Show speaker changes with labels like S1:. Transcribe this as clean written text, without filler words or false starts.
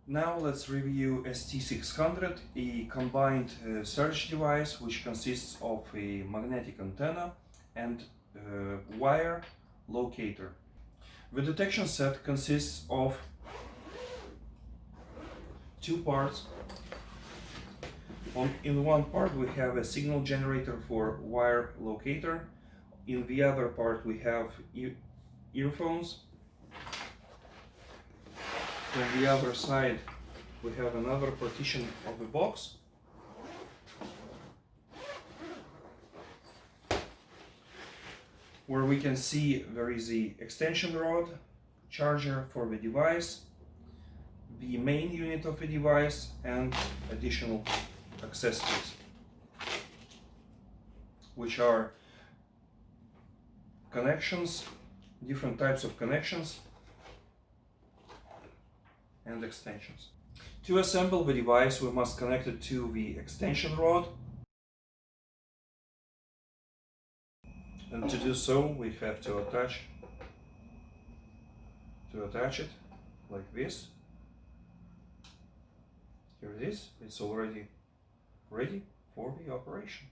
S1: Now let's review ST600, a combined search device which consists of a magnetic antenna and wire locator. The detection set consists of two parts. In one part we have a signal generator for wire locator. In the other part we have earphones. On the other side we have another partition of the box. Where we can see there is the extension rod, charger for the device, the main unit of the device, and additional accessories, which are connections, different types of connections, and extensions. To assemble the device, we must connect it to the extension rod. And to do so, we have to attach it like this. Here it is. It's already ready for the operation.